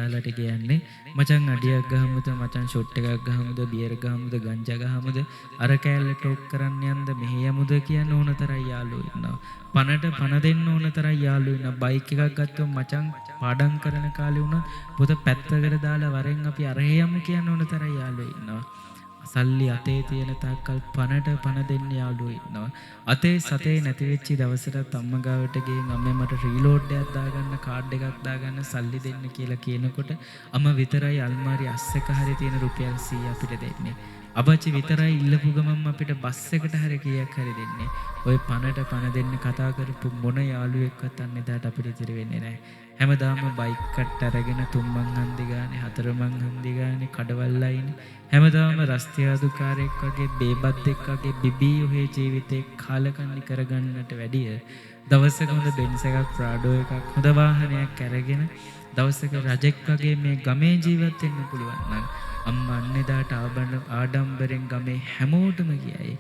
යාලට කියන්නේ මචං අඩියක් ගහමුද මචං ෂොට් එකක් ගහමුද බියර් ගහමුද ගංජා ගහමුද අර කෑල්ල ටොක් කරන්න යන්ද මෙහෙ යමුද කියන්න ඕන තරම් යාළුවෝ ඉන්නවා. පනට පන දෙන්න ඕන තරම් යාළුවෝ ඉන්නවා. බයික් එකක් ගත්තොත් මචං පාඩම් කරන කාලේ වුණත් පොත පැත්තකට දාලා වරෙන් අපි අරහෙ යමු කියන්න ඕන තරම් යාළුවෝ ඉන්නවා. සල්ලි අතේ තියෙන තාක්කල් පනට පන දෙන්න යාළුවෝ ඉන්නවා. අතේ සතේ නැති වෙච්ච දවසට අම්මා ගාවට ගිහින් අම්මේ මට රීලෝඩ් එකක් දාගන්න කාඩ් එකක් දාගන්න සල්ලි දෙන්න කියලා කියනකොට අම්මා විතරයි අල්මාරි අස්සක හරි තියෙන රුපියල් 100 අපිට දෙන්නේ. අබච්චි විතරයි ඉල්ලපු ගමන් අපිට බස් එකට හරි කීයක් හරි දෙන්නේ. ඔය පනට පන දෙන්න කතා කරපු මොන යාළුවෙක්වත් අන්නේදාට අපිට ඉතිරි වෙන්නේ නැහැ. හැමදාම බයික් කට් අරගෙන තුම්මන් හන්දි ගානේ හතරමන් හන්දි ගානේ කඩවල් අයිනේ හැමදාම රස්තියාදුකාරයෙක් වගේ බේබද්දෙක් වගේ බිබී ඔහේ ජීවිතේ කාලකන්ණි කරගන්නට වැඩිය දවසක හොඳ බෙන්ස් එකක් ප්‍රාඩෝ එකක් හොඳ වාහනයක් අරගෙන දවසක රජෙක් වගේ මේ ගමේ ජීවත් වෙන්න පුළුවන් නම් අම්මා අන්නේදාට ආඩම්බරෙන් ගමේ හැමෝටම කියයි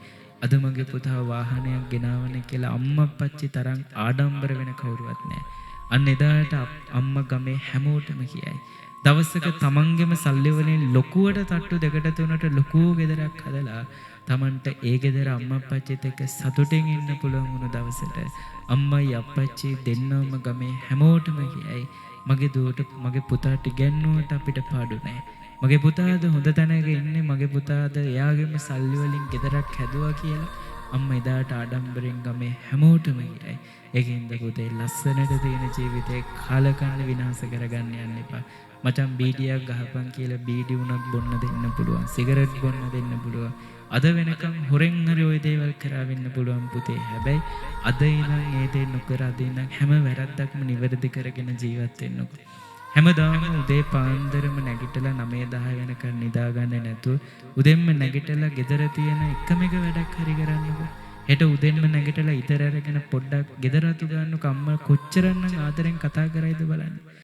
අද මගේ පුතා වාහනයක් ගෙනාවනේ කියලා අම්මා අප්පච්චි තරම් ආඩම්බර වෙන කවුරුවත් නැහැ. අන්න එදාට අම්මා ගමේ හැමෝටම කියයි. දවසක තමන්ගෙම සල්ලි වලින් ලොකුවට තට්ටු දෙකට තුනට ලොකු ගෙදරක් හදලා තමන්ට ඒ ගෙදර අම්මා අප්පච්චිත් එක්ක සතුටින් ඉන්න පුළුවන් වුණු දවසට අම්මයි අප්පච්චි දෙන්නම ගමේ හැමෝටම කියයි මගේ දුවට මගේ පුතාට ඉගෙනුවට අපිට පාඩු නැහැ. මගේ පුතාද හොඳ තැනක ඉන්නේ මගේ පුතාද එයාගෙම සල්ලි වලින් ගෙදරක් හැදුවා කියලා අම්මා එදාට ආඩම්බරෙන් ගමේ හැමෝටම කියයි. ඒකින්ද පුතේ ලස්සනට තියෙන ජීවිතේ කාලකන්ණි විනාශ කරගන්න යන්න එපා. මචං බීඩියක් ගහපන් කියලා බීඩි උනක් බොන්න දෙන්න පුළුවන්. සිගරට් බොන්න දෙන්න පුළුවන්. අද වෙනකම් හොරෙන් හරි ওই දේවල් කරා වෙන්න පුළුවන් පුතේ. හැබැයි අද ඉඳන් ඒ දේ නොකර අද ඉඳන් හැම වැරද්දක්ම නිවැරදි කරගෙන ජීවත් වෙන්නකෝ. හැමදාම උදේ පාන්දරම නැගිටලා 9:10 වෙනකන් නිදාගන්නේ නැතුව උදෙන්ම නැගිටලා ගෙදර තියෙන එකම එක වැඩක් හරි කරන්නකෝ. හෙට උදෙන්ම නැගිටලා ඉතර අරගෙන පොඩ්ඩක් ගෙදර අතු ගන්නකෝ. අම්මා කොච්චරනම් ආදරෙන් කතා කරයිද බලන්න.